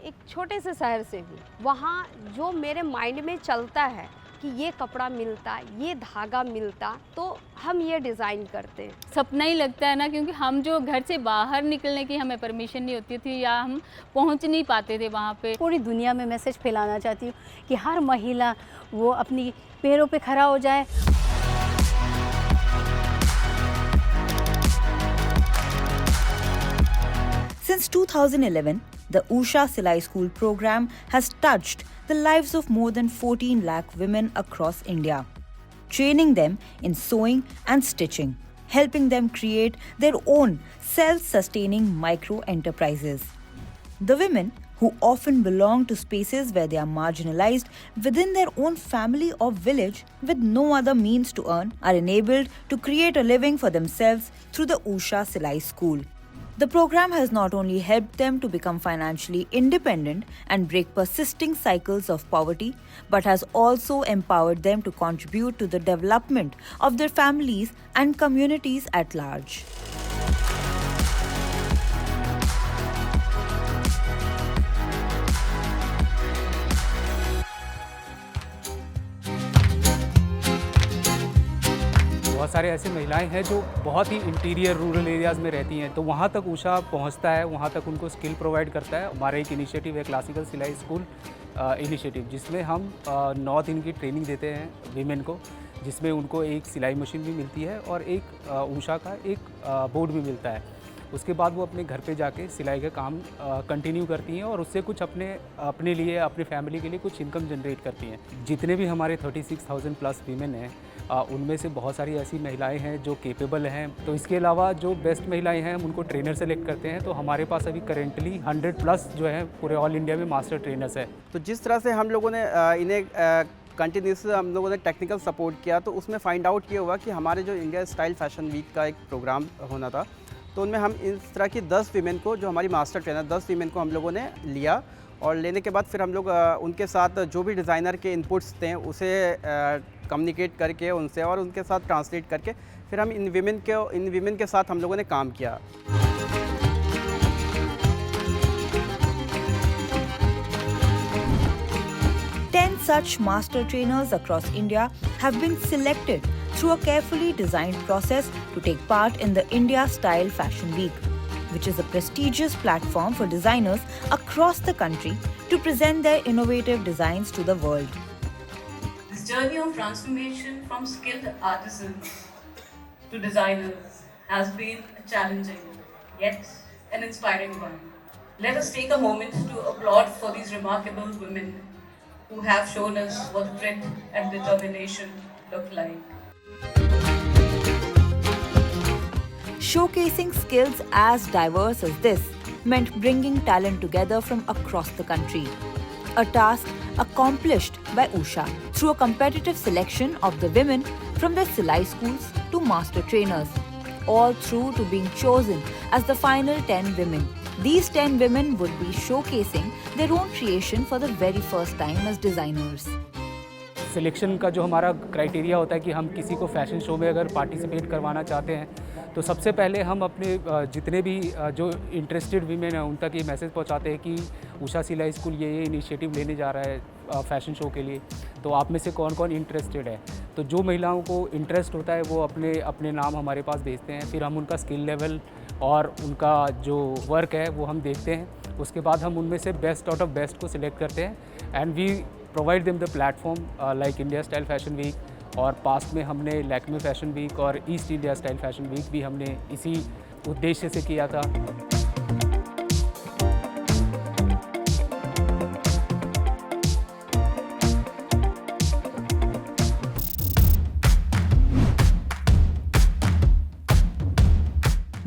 एक छोटे से शहर से हूँ। वहाँ जो मेरे माइंड में चलता है कि ये कपड़ा मिलता, ये धागा मिलता, तो हम ये डिज़ाइन करते हैं। सपना ही लगता है ना, क्योंकि हम जो घर से बाहर निकलने की हमें परमिशन नहीं होती थी या हम पहुंच नहीं पाते थे वहाँ पे। पूरी दुनिया में मैसेज फैलाना चाहती हूँ कि हर महिला वो अपनी पैरों पे खड़ा हो जाए। Since 2011, the Usha Silai School program has touched the lives of more than 14 lakh women across India, training them in sewing and stitching, helping them create their own self-sustaining micro-enterprises. The women, who often belong to spaces where they are marginalized within their own family or village with no other means to earn, are enabled to create a living for themselves through the Usha Silai School. The program has not only helped them to become financially independent and break persisting cycles of poverty, but has also empowered them to contribute to the development of their families and communities at large. बहुत सारे ऐसे महिलाएं हैं जो बहुत ही interior rural areas में रहती हैं, तो वहाँ तक ऊषा पहुँचता है, वहाँ तक उनको स्किल प्रोवाइड करता है। हमारा एक इनिशिएटिव है क्लासिकल सिलाई स्कूल इनिशिएटिव, जिसमें हम 9 दिन की ट्रेनिंग देते हैं वीमेन को, जिसमें उनको एक सिलाई मशीन भी मिलती है और एक ऊषा का एक बोर्ड भी मिलता है। उसके बाद वो अपने घर पे जाके सिलाई का काम कंटिन्यू करती हैं और उससे कुछ अपने लिए, अपने फैमिली के लिए कुछ इनकम जनरेट करती हैं। जितने भी हमारे 36,000 प्लस वीमेन हैं, उनमें से बहुत सारी ऐसी महिलाएं हैं जो केपेबल हैं। तो इसके अलावा जो बेस्ट महिलाएं हैं, हम उनको ट्रेनर सेलेक्ट करते हैं। तो हमारे पास अभी करेंटली 100 प्लस जो है पूरे ऑल इंडिया में मास्टर ट्रेनर्स हैं। तो जिस तरह से हम लोगों ने इन्हें कंटिन्यूस हम लोगों ने टेक्निकल सपोर्ट किया, तो उसमें फाइंड आउट ये हुआ कि हमारे जो इंडिया स्टाइल फैशन वीक का एक प्रोग्राम होना था, तो उनमें हम इस तरह की 10 वीमेन को, जो हमारी मास्टर ट्रेनर 10 वीमेन को हम लोगों ने लिया, और लेने के बाद फिर हम लोग उनके साथ जो भी डिज़ाइनर के इनपुट्स थे उसे कम्युनिकेट करके उनसे और उनके साथ ट्रांसलेट करके फिर हम इन वीमेन के साथ हम लोगों ने काम किया। Such master trainers across India have been selected through a carefully designed process to take part in the India Style Fashion Week, which is a prestigious platform for designers across the country to present their innovative designs to the world. This journey of transformation from skilled artisans to designers has been challenging, yet an inspiring one. Let us take a moment to applaud for these remarkable women who have shown us what grit and determination look like. Showcasing skills as diverse as this meant bringing talent together from across the country. A task accomplished by Usha through a competitive selection of the women from their Silai schools to master trainers, all through to being chosen as the final 10 women. These 10 women would be showcasing their own creation for the very first time as designers. Selection का जो हमारा criteria होता है कि हम किसी को fashion show में अगर पार्टिसिपेट करवाना चाहते हैं, तो सबसे पहले हम अपने जितने भी जो इंटरेस्टेड वीमेन हैं उन तक ये मैसेज पहुंचाते हैं कि उषा सिलाई स्कूल ये इनिशिएटिव लेने जा रहा है फैशन शो के लिए, तो आप में से कौन कौन इंटरेस्टेड है। तो जो महिलाओं को इंटरेस्ट होता है वो अपने नाम हमारे पास भेजते हैं, फिर हम उनका स्किल लेवल और उनका जो वर्क है वो हम देखते हैं। उसके बाद हम उनमें से बेस्ट आउट ऑफ बेस्ट को सिलेक्ट करते हैं and we provide them the platform like India style fashion week, और पास्ट में हमने लैक्मे फैशन वीक और east India style fashion week भी हमने इसी उद्देश्य से किया था।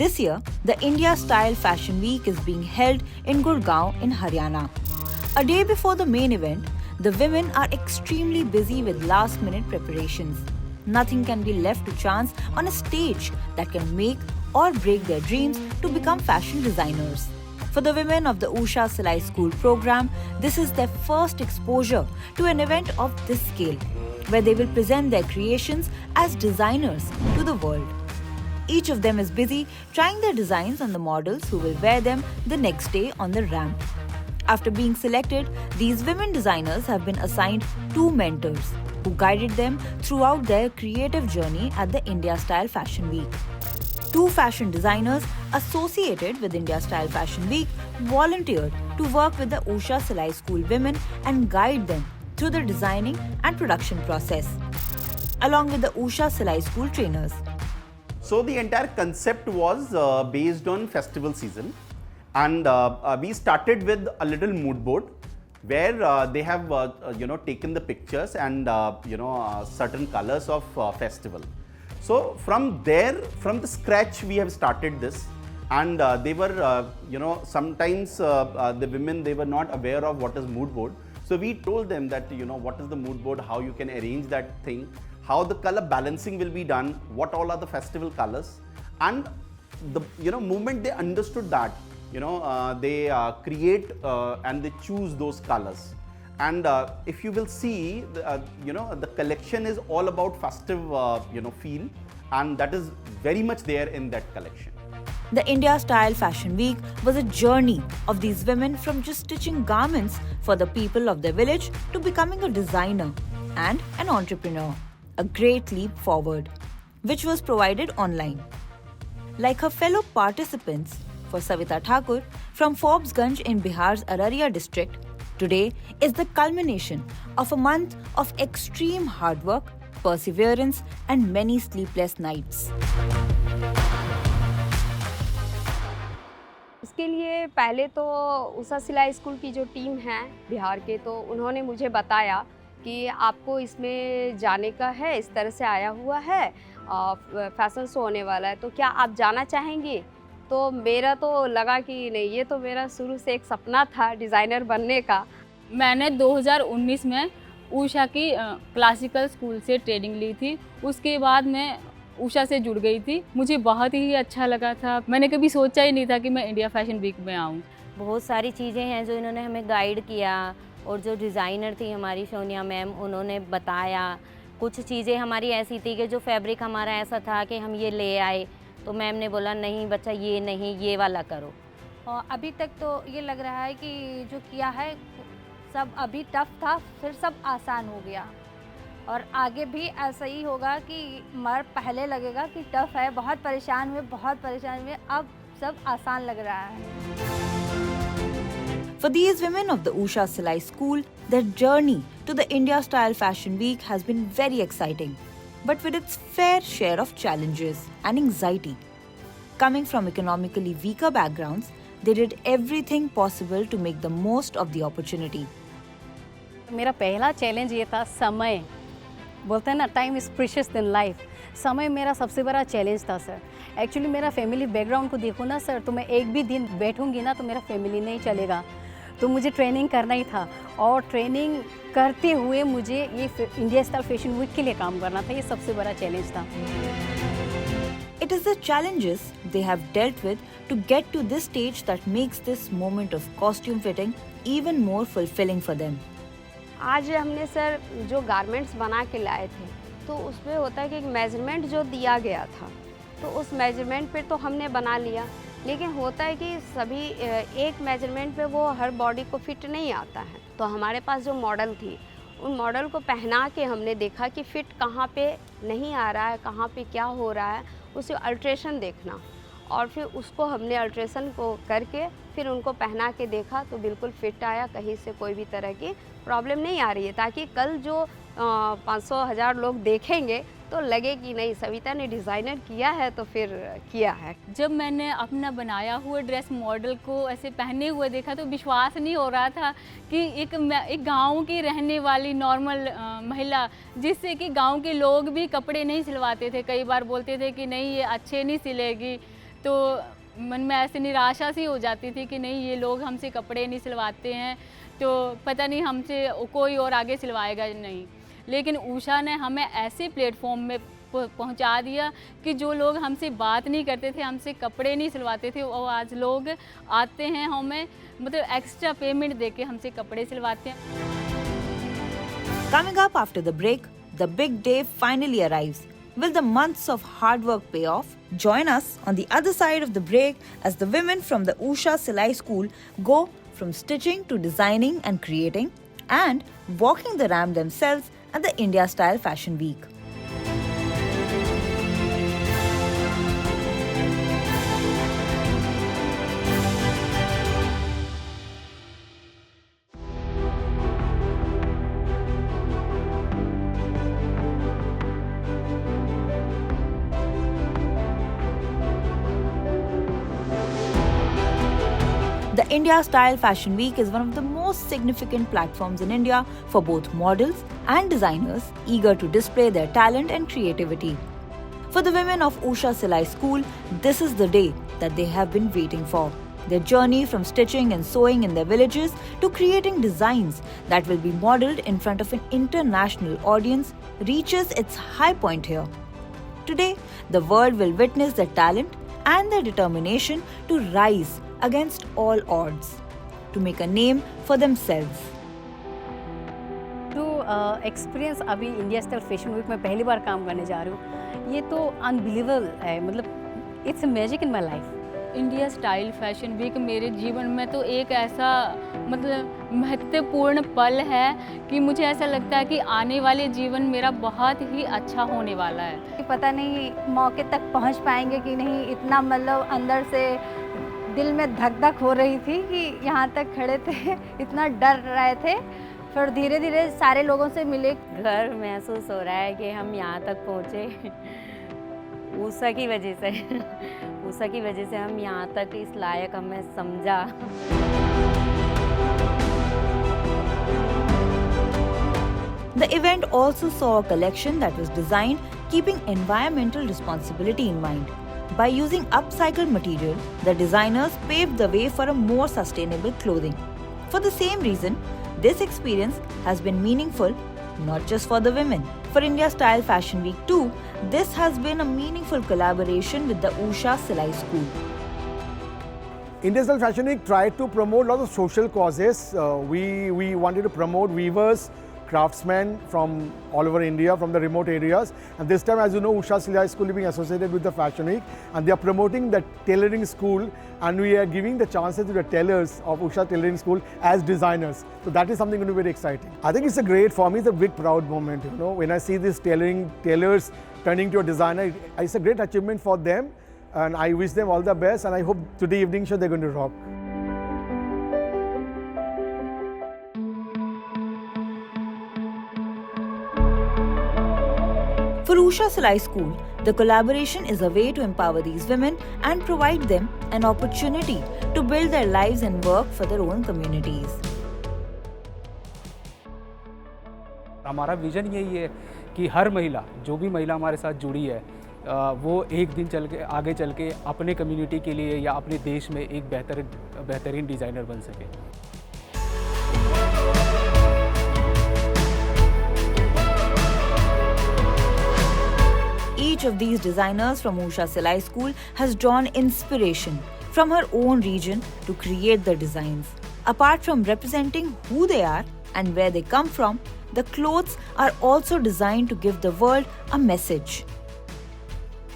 This year, the India Style Fashion Week is being held in Gurgaon in Haryana. A day before the main event, the women are extremely busy with last-minute preparations. Nothing can be left to chance on a stage that can make or break their dreams to become fashion designers. For the women of the Usha Silai School program, this is their first exposure to an event of this scale, where they will present their creations as designers to the world. Each of them is busy trying their designs on the models who will wear them the next day on the ramp. After being selected, these women designers have been assigned 2 mentors who guided them throughout their creative journey at the India Style Fashion Week. 2 fashion designers associated with India Style Fashion Week volunteered to work with the Usha Silai School women and guide them through the designing and production process, along with the Usha Silai School trainers. So the entire concept was based on festival season, and we started with a little mood board where they have taken the pictures and certain colors of festival. So from there, from the scratch, we have started this, and they were sometimes the women, they were not aware of what is mood board. So we told them that what is the mood board, how you can arrange that thing, how the color balancing will be done, what all are the festival colors, and the moment they understood that, they create and they choose those colors. And if you will see, the collection is all about festive, feel, and that is very much there in that collection. The India Style Fashion Week was a journey of these women from just stitching garments for the people of their village to becoming a designer and an entrepreneur. A great leap forward, which was provided online. Like her fellow participants, for Savita Thakur from Forbesganj in Bihar's Araria district, today is the culmination of a month of extreme hard work, perseverance, and many sleepless nights. इसके लिए पहले तो उषा सिलाई school की जो team है बिहार के, तो उन्होंने मुझे बताया कि आपको इसमें जाने का है, इस तरह से आया हुआ है, फैशन शो होने वाला है, तो क्या आप जाना चाहेंगे? तो मेरा तो लगा कि नहीं, ये तो मेरा शुरू से एक सपना था डिज़ाइनर बनने का। मैंने 2019 में उषा की क्लासिकल स्कूल से ट्रेनिंग ली थी। उसके बाद मैं उषा से जुड़ गई थी। मुझे बहुत ही अच्छा लगा था। मैंने कभी सोचा ही नहीं था कि मैं इंडिया फैशन वीक में आऊँ। बहुत सारी चीज़ें हैं जो इन्होंने हमें गाइड किया, और जो डिज़ाइनर थी हमारी सोनिया मैम, उन्होंने बताया। कुछ चीज़ें हमारी ऐसी थी कि जो फैब्रिक हमारा ऐसा था कि हम ये ले आए, तो मैम ने बोला नहीं बच्चा ये नहीं, ये वाला करो। और अभी तक तो ये लग रहा है कि जो किया है सब अभी टफ था, फिर सब आसान हो गया, और आगे भी ऐसा ही होगा कि पहले लगेगा कि टफ है, बहुत परेशान हुए, अब सब आसान लग रहा है। For these women of the Usha Silai School, their journey to the India Style Fashion Week has been very exciting, but with its fair share of challenges and anxiety. Coming from economically weaker backgrounds, they did everything possible to make the most of the opportunity. मेरा पहला challenge ये था समय। बोलते हैं ना, time is precious then life. समय मेरा सबसे बड़ा चैलेंज था सर। एक्चुअली मेरा फैमिली बैकग्राउंड को देखो ना सर, तो मैं एक भी दिन बैठूंगी ना तो मेरा फैमिली नहीं चलेगा, तो मुझे ट्रेनिंग करना ही था, और ट्रेनिंग करते हुए मुझे ये इंडिया स्टाइल फैशन वीक के लिए काम करना था। ये सबसे बड़ा चैलेंज था। It is the challenges they have dealt with to get to this stage that makes this moment of costume fitting even more fulfilling for them. आज हमने सर जो गारमेंट्स बना के लाए थे, तो उसमें होता है कि एक मेजरमेंट जो दिया गया था, तो उस मेजरमेंट पे तो हमने बना लिया, लेकिन होता है कि सभी एक मेजरमेंट पे वो हर बॉडी को फिट नहीं आता है। तो हमारे पास जो मॉडल थी, उन मॉडल को पहना के हमने देखा कि फ़िट कहाँ पे नहीं आ रहा है, कहाँ पे क्या हो रहा है, उसे अल्ट्रेशन देखना, और फिर उसको हमने अल्ट्रेशन को करके फिर उनको पहना के देखा तो बिल्कुल फिट आया, कहीं से कोई भी तरह की प्रॉब्लम नहीं आ रही है, ताकि कल जो 500,000 लोग देखेंगे तो लगे कि नहीं, सविता ने डिज़ाइनर किया है तो फिर किया है। जब मैंने अपना बनाया हुआ ड्रेस मॉडल को ऐसे पहने हुए देखा तो विश्वास नहीं हो रहा था कि एक गांव की रहने वाली नॉर्मल महिला, जिससे कि गांव के लोग भी कपड़े नहीं सिलवाते थे, कई बार बोलते थे कि नहीं ये अच्छे नहीं सिलेगी, तो मन में ऐसे निराशा सी हो जाती थी कि नहीं ये लोग हमसे कपड़े नहीं सिलवाते हैं, तो पता नहीं हमसे कोई और आगे सिलवाएगा नहीं। लेकिन उषा ने हमें ऐसे प्लेटफॉर्म में पहुंचा दिया कि जो लोग हमसे बात नहीं करते थे, हमसे कपड़े नहीं सिलवाते थे, वो आज लोग आते हैं, हमें मतलब एक्स्ट्रा पेमेंट देके हमसे कपड़े सिलवाते हैं। Coming up after the break, the big day finally arrives. Will the months of hard work pay off? Join us on the other side of the break as the women from the Usha Silai School go from stitching to designing and creating, and walking the ramp themselves at the India Style Fashion Week. The India Style Fashion Week is one of the most significant platforms in India for both models and designers eager to display their talent and creativity. For the women of Usha Silai School, this is the day that they have been waiting for. Their journey from stitching and sewing in their villages to creating designs that will be modeled in front of an international audience reaches its high point here. Today, the world will witness their talent and their determination to rise against all odds, to make a name for themselves. To experience अभी India style fashion week में पहली बार काम करने जा रही हूँ, ये तो अनबिलीवेबल है, मतलब it's magic in my life. India style fashion week मेरे जीवन में तो एक ऐसा मतलब महत्वपूर्ण पल है कि मुझे ऐसा लगता है कि आने वाले जीवन मेरा बहुत ही अच्छा होने वाला है। पता नहीं मौके तक पहुंच पाएंगे कि नहीं, इतना मतलब अंदर से दिल में धक धक हो रही थी कि यहाँ तक खड़े थे, इतना डर रहे थे। फिर धीरे धीरे सारे लोगों से मिले, गर्व महसूस हो रहा है कि हम यहाँ तक पहुँचे ऊषा की वजह से। ऊषा की वजह से हम यहाँ तक इस लायक हमें समझा। The event also saw a collection that was designed keeping environmental responsibility in mind. By using upcycled material, the designers paved the way for a more sustainable clothing. For the same reason, this experience has been meaningful not just for the women. For India Style Fashion Week too, this has been a meaningful collaboration with the Usha Silai School. India Style Fashion Week tried to promote lots of social causes. We wanted to promote weavers, craftsmen from all over India, from the remote areas. And this time, as you know, Usha Silai School is being associated with the Fashion Week, and they are promoting the tailoring school, and we are giving the chances to the tailors of Usha Tailoring School as designers. So that is something going to be very exciting. I think it's a great, for me, it's a big proud moment. You know, when I see these tailors turning to a designer, it's a great achievement for them, and I wish them all the best. And I hope today evening show they're going to rock. For Usha Silai School, the collaboration is a way to empower these women and provide them an opportunity to build their lives and work for their own communities. हमारा vision यही है कि हर महिला, जो भी महिला हमारे साथ जुड़ी है, वो एक दिन आगे चल के अपने कम्युनिटी के लिए या अपने देश में एक बेहतरीन डिज़ाइनर बन सके। Each of these designers from Usha Silai School has drawn inspiration from her own region to create the designs. Apart from representing who they are and where they come from, the clothes are also designed to give the world a message.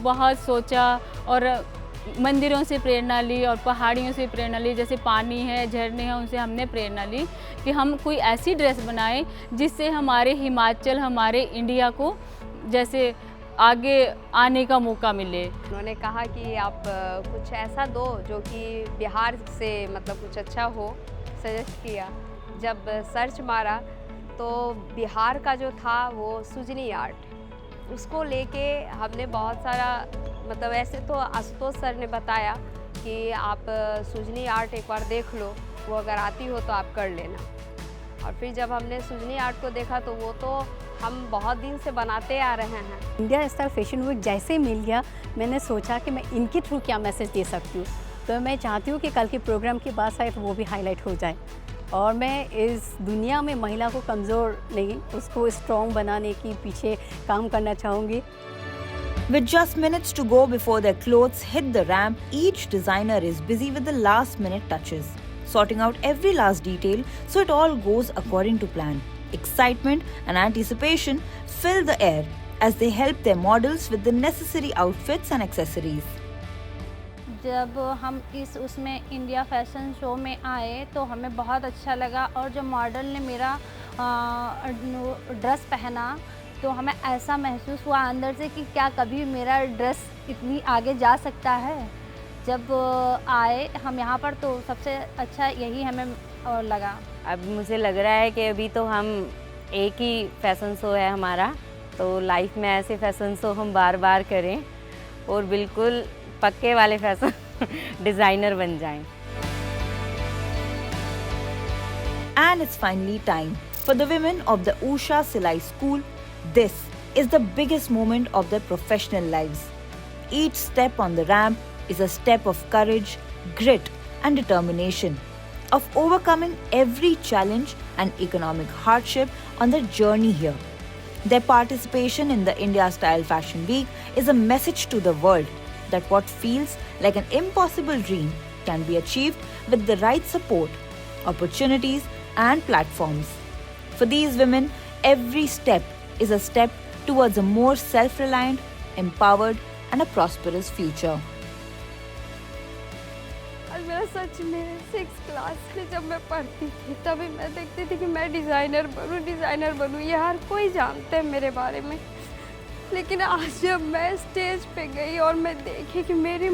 बहुत सोचा और मंदिरों से प्रेरणा ली और पहाड़ियों से प्रेरणा ली, जैसे पानी है, झरने हैं, उनसे हमने प्रेरणा ली कि हम कोई ऐसी ड्रेस बनाएं जिससे हमारे हिमाचल, हमारे इंडिया को जैसे आगे आने का मौका मिले। उन्होंने कहा कि आप कुछ ऐसा दो जो कि बिहार से मतलब कुछ अच्छा हो, सजेस्ट किया। जब सर्च मारा तो बिहार का जो था वो सुजनी आर्ट, उसको लेके हमने बहुत सारा मतलब ऐसे तो आशुतोष सर ने बताया कि आप सुजनी आर्ट एक बार देख लो, वो अगर आती हो तो आप कर लेना। और फिर जब हमने सुजनी आर्ट को देखा तो वो तो हम बहुत दिन से बनाते आ रहे हैं। इंडिया स्टाइल फैशन वीक जैसे ही मिल गया, मैंने सोचा कि मैं इनके थ्रू क्या मैसेज दे सकती हूँ। तो मैं चाहती हूँ कि कल के प्रोग्राम की बात आए तो वो भी हाईलाइट हो जाए, और मैं इस दुनिया में महिला को कमज़ोर नहीं, उसको स्ट्रॉन्ग बनाने की पीछे काम करना चाहूँगी। With just minutes to go before their clothes hit the ramp, each designer is busy with the last minute touches, sorting out every last detail so it all goes according to plan. Excitement and anticipation fill the air as they help their models with the necessary outfits and accessories. जब हम इस उसमें India fashion show में आए तो हमें बहुत अच्छा लगा, और जो मॉडल ने मेरा ड्रेस पहना तो हमें ऐसा महसूस हुआ अंदर से कि क्या कभी मेरा ड्रेस इतनी आगे जा सकता है। जब आए हम यहाँ पर तो सबसे अच्छा यही हमें लगा। अब मुझे लग रहा है कि अभी तो हम एक ही फैशन शो है हमारा, तो लाइफ में ऐसे फैशन शो हम बार बार करें और बिल्कुल पक्के वाले फैशन डिज़ाइनर बन जाएं। And it's finally time for the women of the Usha Silai School. This is the biggest moment of their professional lives. Each step on the ramp is a step of courage, grit, and determination, of overcoming every challenge and economic hardship on their journey here. Their participation in the India Style Fashion Week is a message to the world that what feels like an impossible dream can be achieved with the right support, opportunities, and platforms. For these women, every step is a step towards a more self-reliant, empowered, and a prosperous future. और मेरा सच में 6th class में जब मैं पढ़ती थी तभी मैं देखती थी कि मैं डिज़ाइनर बनूँ, ये हर कोई जानते हैं मेरे बारे में। लेकिन आज जब मैं स्टेज पे गई और मैं देखी कि मेरी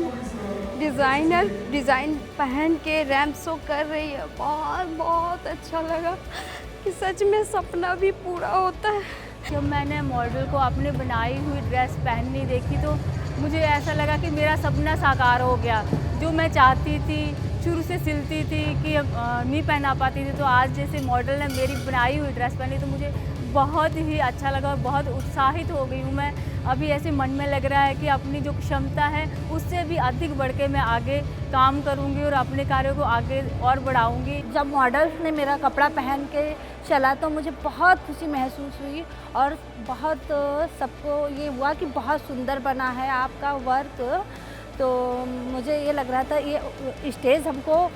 डिज़ाइन पहन के रैंप शो कर रही है, बहुत अच्छा लगा कि सच में सपना भी पूरा होता है। जब मैंने मॉडल को अपने बनाई हुई ड्रेस पहननी देखी तो मुझे ऐसा लगा कि मेरा सपना साकार हो गया। जो मैं चाहती थी, शुरू से सिलती थी कि नहीं पहना पाती थी, तो आज जैसे मॉडल ने मेरी बनाई हुई ड्रेस पहनी तो मुझे बहुत ही अच्छा लगा और बहुत उत्साहित हो गई हूँ मैं। अभी ऐसे मन में लग रहा है कि अपनी जो क्षमता है उससे भी अधिक बढ़ के मैं आगे काम करूँगी और अपने कार्यों को आगे और बढ़ाऊँगी। जब मॉडल्स ने मेरा कपड़ा पहन के चला तो मुझे बहुत खुशी महसूस हुई और बहुत सबको ये हुआ कि बहुत सुंदर बना है आपका वर्क। तो मुझे ये लग रहा था ये स्टेज हमको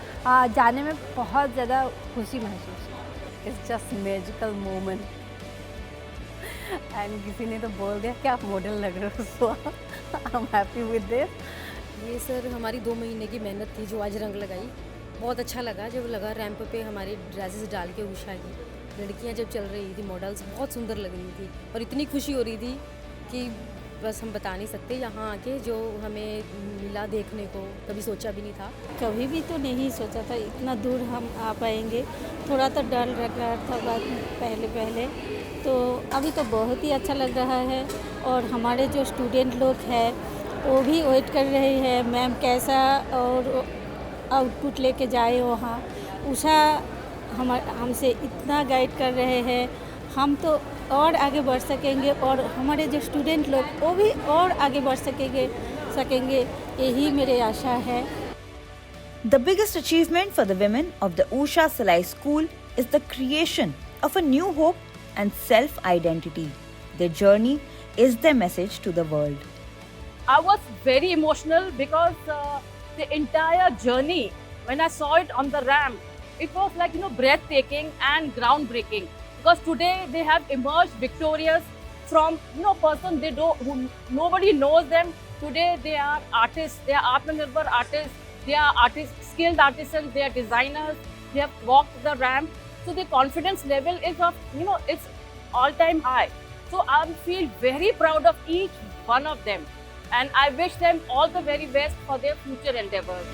जाने में बहुत ज़्यादा खुशी महसूस हुई। It's just magical moment. And किसी ने तो बोल दिया कि आप मॉडल लग रहे हो, so I am happy with this. ये सर हमारी 2 महीने की मेहनत थी जो आज रंग लगाई। बहुत अच्छा लगा जब लगा रैंप पे हमारी ड्रेसेस डाल के उषा की लड़कियां जब चल रही थी, मॉडल्स बहुत सुंदर लग रही थी और इतनी खुशी हो रही थी कि बस हम बता नहीं सकते। यहाँ आके जो हमें मिला देखने को कभी सोचा भी नहीं था। कभी भी तो नहीं सोचा था इतना दूर हम आ पाएंगे। थोड़ा तो डर लग रहा था बाद पहले, तो अभी तो बहुत ही अच्छा लग रहा है। और हमारे जो स्टूडेंट लोग हैं वो भी वेट कर रहे हैं मैम कैसा और आउटपुट लेके जाए वहाँ। उषा हमसे इतना गाइड कर रहे हैं, हम तो और आगे बढ़ सकेंगे और हमारे जो स्टूडेंट लोग वो भी और आगे बढ़ सकेंगे, यही मेरी आशा है। The biggest achievement for the women of the Usha Silai School is the creation of a new hope and self-identity. Their journey is their message to the world. I was very emotional because the entire journey, when I saw it on the ramp, it was like, breathtaking and groundbreaking. Because today they have emerged victorious from, person who nobody knows them. Today they are artists, they are Atmanirbhar artists, they are artists, skilled artisans, they are designers, they have walked the ramp. So the confidence level is of, it's all-time high. So I feel very proud of each one of them. And I wish them all the very best for their future endeavors.